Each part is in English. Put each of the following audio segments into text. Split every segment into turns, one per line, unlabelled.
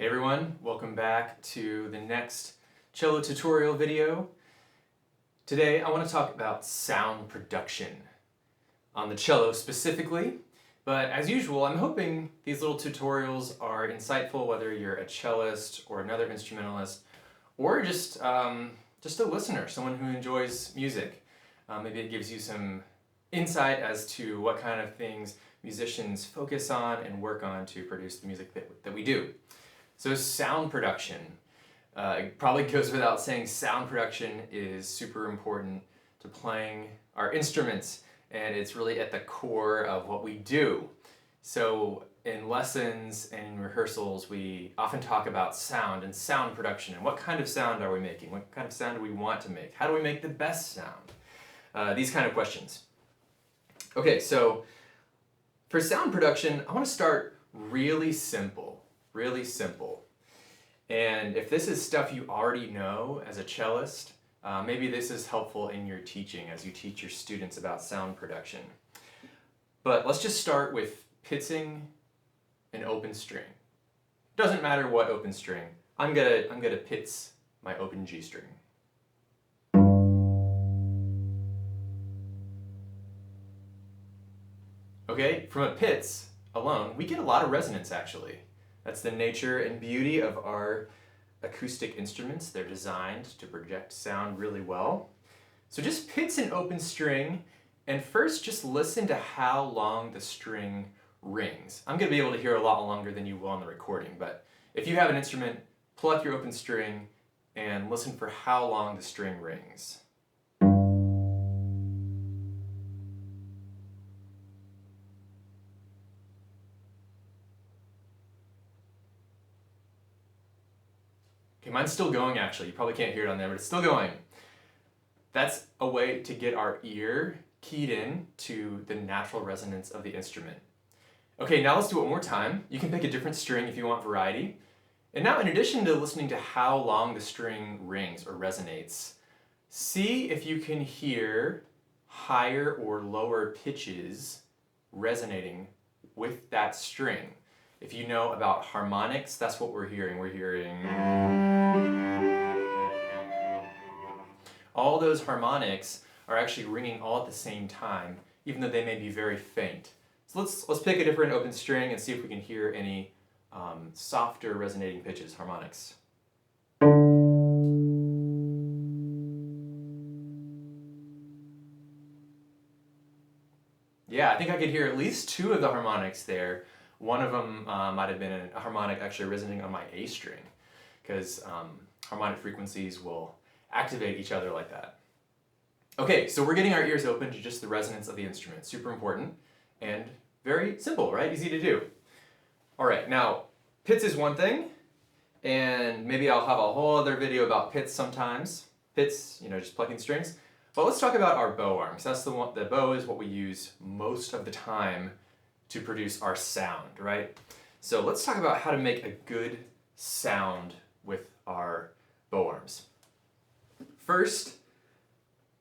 Hey everyone, welcome back to the next cello tutorial video. Today I want to talk about sound production on the cello specifically, but as usual I'm hoping these little tutorials are insightful whether you're a cellist or another instrumentalist or just a listener, someone who enjoys music. Maybe it gives you some insight as to what kind of things musicians focus on and work on to produce the music that we do. So sound production, it probably goes without saying, sound production is super important to playing our instruments, and it's really at the core of what we do. So in lessons and in rehearsals, we often talk about sound and sound production, and what kind of sound are we making? What kind of sound do we want to make? How do we make the best sound? These kind of questions. Okay, so for sound production, I want to start really simple. And if this is stuff you already know as a cellist, maybe this is helpful in your teaching as you teach your students about sound production. But let's just start with pitching an open string. Doesn't matter what open string. I'm gonna pitch my open G string. Okay, from a pitch alone, we get a lot of resonance actually. That's the nature and beauty of our acoustic instruments. They're designed to project sound really well. So just pitch an open string, and first just listen to how long the string rings. I'm going to be able to hear a lot longer than you will on the recording, but if you have an instrument, pull up your open string and listen for how long the string rings. Okay, mine's still going actually. You probably can't hear it on there, but it's still going. That's a way to get our ear keyed in to the natural resonance of the instrument. Okay, now let's do it one more time. You can pick a different string if you want variety. And now in addition to listening to how long the string rings or resonates, see if you can hear higher or lower pitches resonating with that string. If you know about harmonics, that's what we're hearing. We're hearing all those harmonics are actually ringing all at the same time, even though they may be very faint. So let's pick a different open string and see if we can hear any softer resonating pitches, harmonics. Yeah, I think I could hear at least two of the harmonics there. One of them might have been a harmonic actually resonating on my A string, because harmonic frequencies will activate each other like that. Okay, so we're getting our ears open to just the resonance of the instrument. Super important and very simple, right? Easy to do. All right, now pitch is one thing, and maybe I'll have a whole other video about pitch sometimes. Pitch, just plucking strings. But let's talk about our bow arms. That's the one. The bow is what we use most of the time to produce our sound, right? So let's talk about how to make a good sound with our bow arms. First,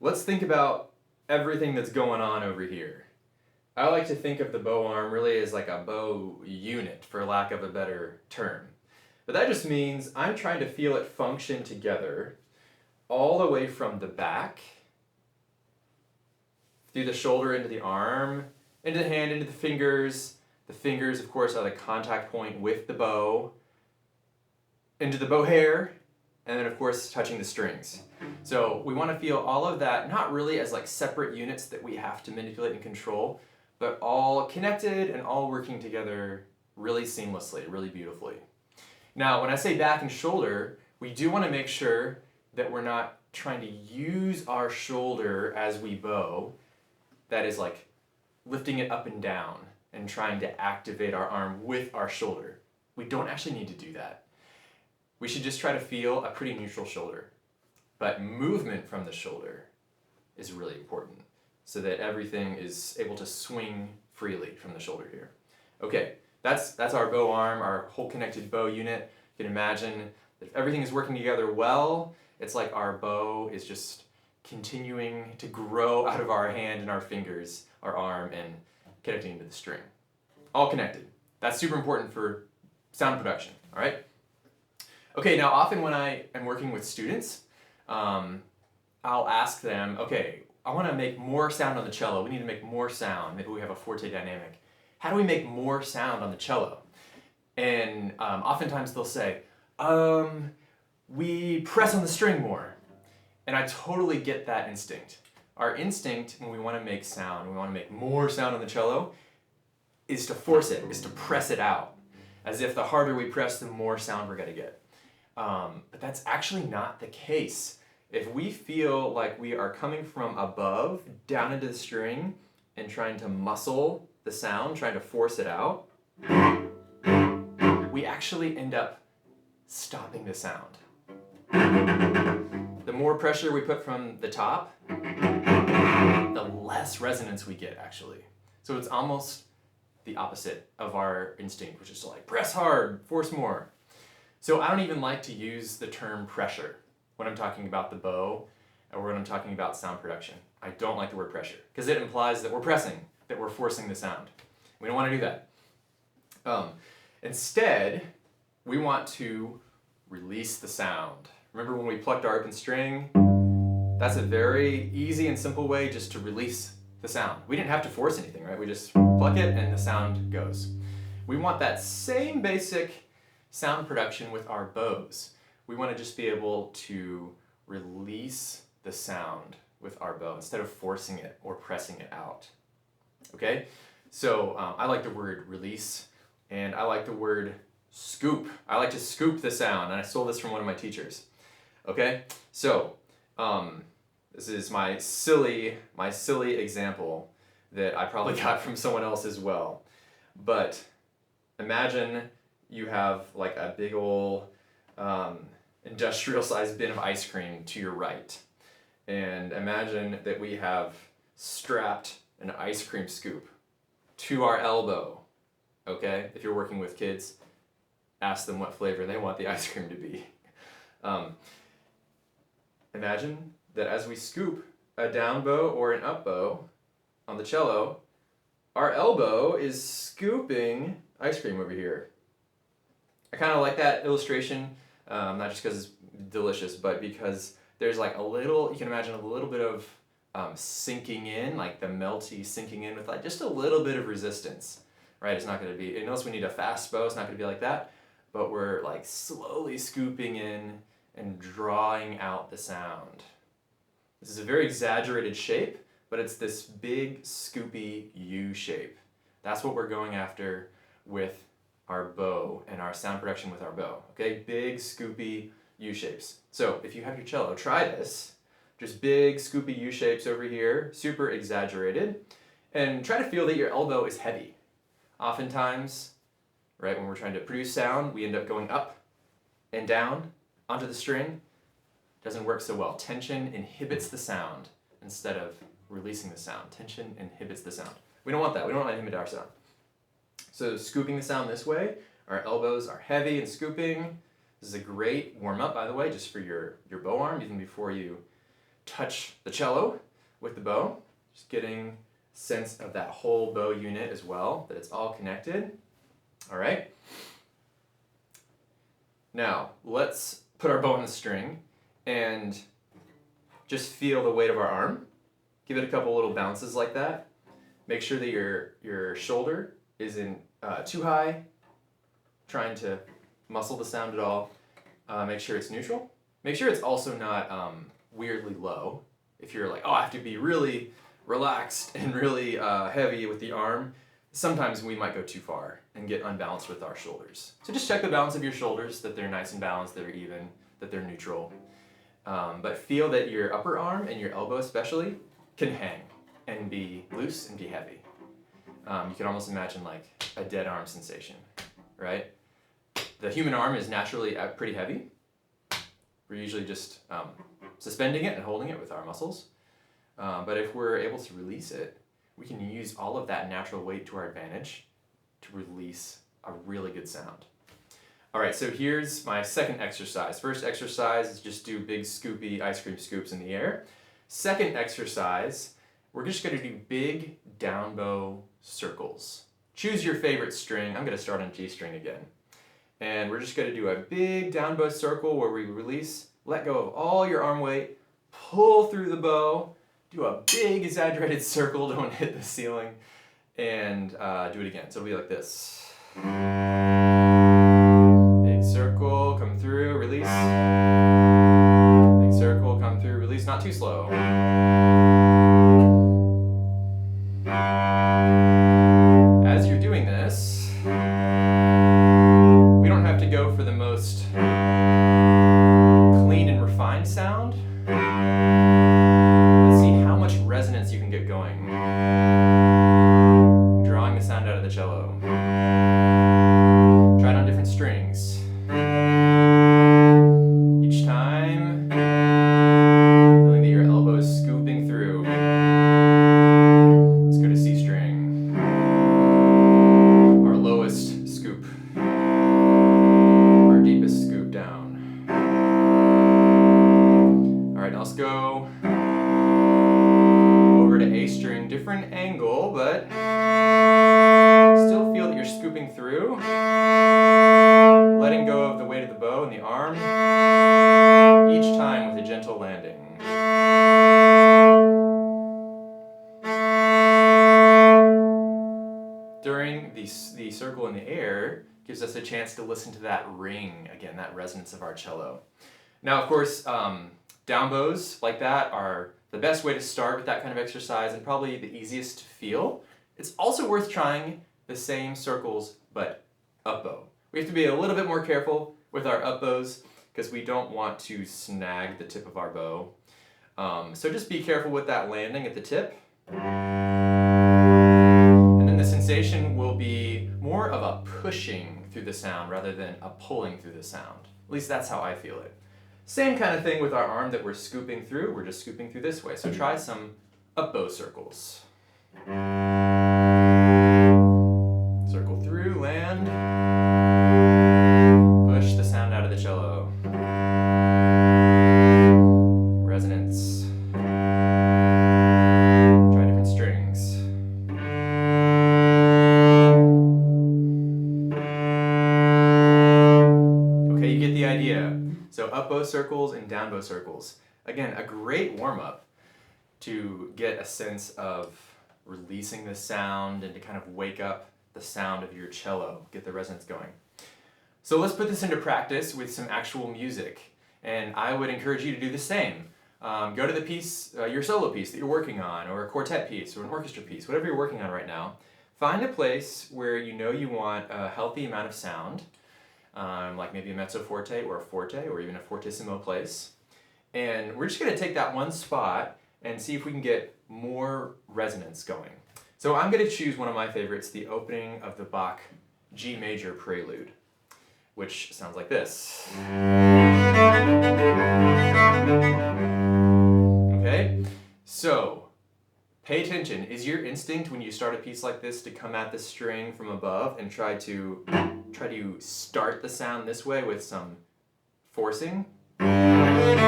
let's think about everything that's going on over here. I like to think of the bow arm really as like a bow unit, for lack of a better term. But that just means I'm trying to feel it function together all the way from the back, through the shoulder into the arm, into the hand, into the fingers. The fingers, of course, are the contact point with the bow, into the bow hair, and then, of course, touching the strings. So we want to feel all of that, not really as like separate units that we have to manipulate and control, but all connected and all working together really seamlessly, really beautifully. Now, when I say back and shoulder, we do want to make sure that we're not trying to use our shoulder as we bow. That is like lifting it up and down and trying to activate our arm with our shoulder. We don't actually need to do that. We should just try to feel a pretty neutral shoulder. But movement from the shoulder is really important so that everything is able to swing freely from the shoulder here. Okay, that's our bow arm, our whole connected bow unit. You can imagine that if everything is working together well, it's like our bow is just continuing to grow out of our hand and our fingers, our arm, and connecting to the string. All connected. That's super important for sound production, all right? Okay, now often when I am working with students, I'll ask them, okay, I want to make more sound on the cello. We need to make more sound. Maybe we have a forte dynamic. How do we make more sound on the cello? And oftentimes they'll say, we press on the string more. And I totally get that instinct. Our instinct when we want to make sound, we want to make more sound on the cello, is to force it, is to press it out. As if the harder we press, the more sound we're going to get. But that's actually not the case. If we feel like we are coming from above down into the string and trying to muscle the sound, trying to force it out, we actually end up stopping the sound. The more pressure we put from the top, the less resonance we get actually. So it's almost the opposite of our instinct, which is to like press hard, force more. So I don't even like to use the term pressure when I'm talking about the bow or when I'm talking about sound production. I don't like the word pressure because it implies that we're pressing, that we're forcing the sound. We don't want to do that. Instead, we want to release the sound. Remember when we plucked our open string? That's a very easy and simple way just to release the sound. We didn't have to force anything, right? We just pluck it and the sound goes. We want that same basic sound production with our bows. We want to just be able to release the sound with our bow instead of forcing it or pressing it out. Okay? So I like the word release and I like the word scoop. I like to scoop the sound, and I stole this from one of my teachers. Okay? So this is my silly example that I probably got from someone else as well. But imagine you have like a big old industrial sized bin of ice cream to your right. And imagine that we have strapped an ice cream scoop to our elbow. Okay? If you're working with kids, ask them what flavor they want the ice cream to be. Imagine that as we scoop a down bow or an up bow on the cello, our elbow is scooping ice cream over here. I kind of like that illustration, not just because it's delicious, but because there's like a little, you can imagine a little bit of sinking in, like the melty sinking in with like just a little bit of resistance, right? It's not going to be, unless we need a fast bow, it's not going to be like that, but we're like slowly scooping in and drawing out the sound. This is a very exaggerated shape, but it's this big scoopy U shape. That's what we're going after with our bow and our sound production with our bow. Okay, big scoopy U shapes. So if you have your cello, try this. Just big scoopy U shapes over here, super exaggerated, and try to feel that your elbow is heavy. Oftentimes, right, when we're trying to produce sound, we end up going up and down onto the string. Doesn't work so well. Tension inhibits the sound instead of releasing the sound. Tension inhibits the sound. We don't want that. We don't want to inhibit our sound. So scooping the sound this way, our elbows are heavy and scooping. This is a great warm-up, by the way, just for your bow arm, even before you touch the cello with the bow. Just getting a sense of that whole bow unit as well, that it's all connected. All right. Now, let's put our bow on the string and just feel the weight of our arm. Give it a couple little bounces like that. Make sure that your shoulder isn't too high, trying to muscle the sound at all. Make sure it's neutral. Make sure it's also not weirdly low. If you're like, oh, I have to be really relaxed and really heavy with the arm, sometimes we might go too far and get unbalanced with our shoulders. So just check the balance of your shoulders, that they're nice and balanced, they're even, that they're neutral. But feel that your upper arm and your elbow especially can hang and be loose and be heavy. You can almost imagine like a dead arm sensation, right? The human arm is naturally pretty heavy. We're usually just suspending it and holding it with our muscles. But if we're able to release it, we can use all of that natural weight to our advantage to release a really good sound. All right, so here's my second exercise. First exercise is just do big scoopy ice cream scoops in the air. Second exercise, we're just gonna do big down bow circles. Choose your favorite string. I'm gonna start on G string again. And we're just going to do a big down bow circle where we release, let go of all your arm weight, pull through the bow, do a big exaggerated circle, don't hit the ceiling, and do it again. So it'll be like this. Big circle, come through, release. Big circle, come through, release. Not too slow. As you're doing this, we don't have to go for the most clean and refined sound. Let's see how much resonance you can get going. Drawing the sound out of the cello. Try it on different strings. Each time, feeling that your elbow is scooping through. Let's go to C string. Our lowest scoop. Our deepest scoop down. Alright, now let's go over to A string. Different angle, but still feel that you're scooping through. Letting go of the weight of the bow and the arm. Each time with a gentle landing. During the circle in the air gives us a chance to listen to that ring, again, that resonance of our cello. Now, of course, down bows like that are the best way to start with that kind of exercise and probably the easiest to feel. It's also worth trying the same circles, but up bow. We have to be a little bit more careful with our up bows because we don't want to snag the tip of our bow. So just be careful with that landing at the tip. And then the sensation will be more of a pushing through the sound rather than a pulling through the sound. At least that's how I feel it. Same kind of thing with our arm that we're scooping through. We're just scooping through this way. So try some up bow circles. Circle through, land. Push the sound out of the cello. Resonance. Try different strings. Okay, you get the idea. So up bow circles and down bow circles. Again, a great warm-up to get a sense of releasing the sound and to kind of wake up the sound of your cello, get the resonance going. So let's put this into practice with some actual music. And I would encourage you to do the same. Go to the piece, your solo piece that you're working on, or a quartet piece, or an orchestra piece, whatever you're working on right now. Find a place where you know you want a healthy amount of sound, like maybe a mezzo forte or a forte or even a fortissimo place. And we're just going to take that one spot and see if we can get more resonance going. So I'm going to choose one of my favorites, the opening of the Bach G major prelude, which sounds like this. Okay, so pay attention. Is your instinct when you start a piece like this to come at the string from above and try to start the sound this way with some forcing and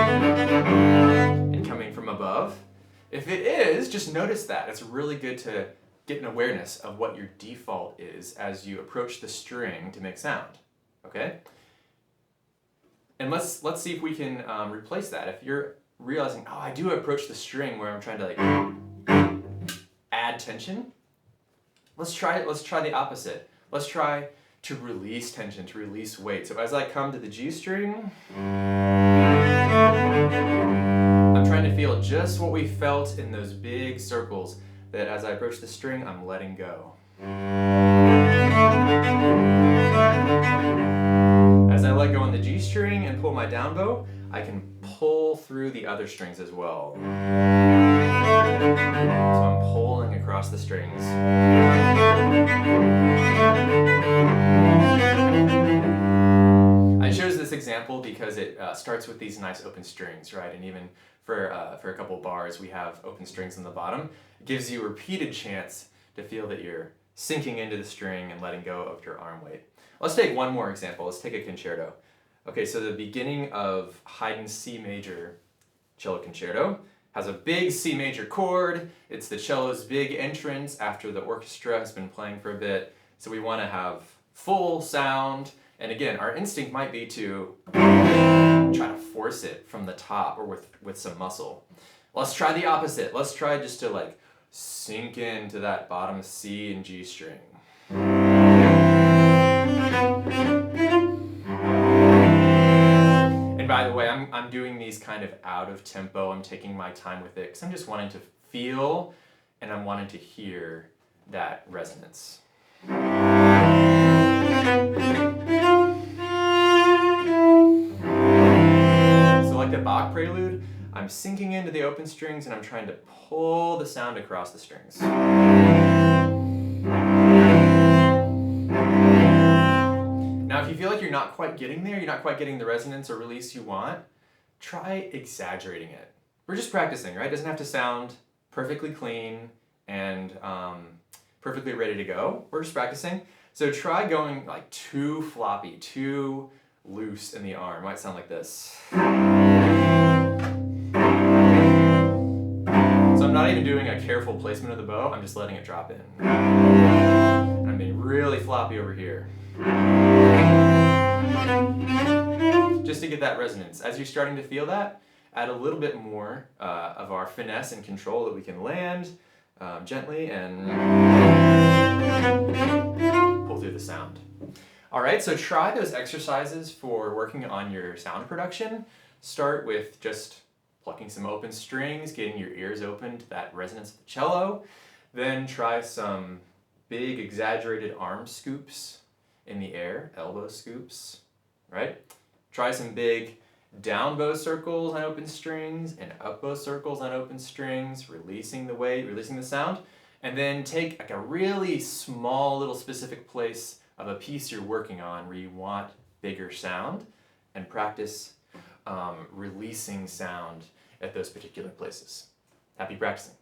coming from above? If it is, just notice that. It's really good to get an awareness of what your default is as you approach the string to make sound. Okay? And let's see if we can replace that. If you're realizing, oh, I do approach the string where I'm trying to like add tension, let's try the opposite. Let's try to release tension, to release weight. So as I come to the G string, I'm trying to feel just what we felt in those big circles, that as I approach the string, I'm letting go. As I let go on the G string and pull my down bow, I can pull through the other strings as well. So I'm pulling across the strings. I chose this example because it starts with these nice open strings, right? And even for a couple bars, we have open strings on the bottom. It gives you a repeated chance to feel that you're sinking into the string and letting go of your arm weight. Let's take one more example. Let's take a concerto. Okay, so the beginning of Haydn's C major cello concerto has a big C major chord. It's the cello's big entrance after the orchestra has been playing for a bit. So we want to have full sound And again, our instinct might be to try to force it from the top or with some muscle. Let's try the opposite. Let's try just to like sink into that bottom C and G string. And by the way, I'm doing these kind of out of tempo. I'm taking my time with it because I'm just wanting to feel and I'm wanting to hear that resonance. So like the Bach prelude, I'm sinking into the open strings and I'm trying to pull the sound across the strings. Now if you feel like you're not quite getting there, you're not quite getting the resonance or release you want, try exaggerating it. We're just practicing, right? It doesn't have to sound perfectly clean and perfectly ready to go. We're just practicing. So try going like too floppy, too loose in the arm. It might sound like this. So I'm not even doing a careful placement of the bow, I'm just letting it drop in. And I'm being really floppy over here. Just to get that resonance. As you're starting to feel that, add a little bit more of our finesse and control that we can land gently and pull through the sound. All right, so try those exercises for working on your sound production. Start with just plucking some open strings, getting your ears open to that resonance of the cello. Then try some big exaggerated arm scoops in the air, elbow scoops, right? Try some big down bow circles on open strings and up bow circles on open strings, releasing the weight, releasing the sound. And then take like a really small little specific place of a piece you're working on where you want bigger sound and practice releasing sound at those particular places. Happy practicing.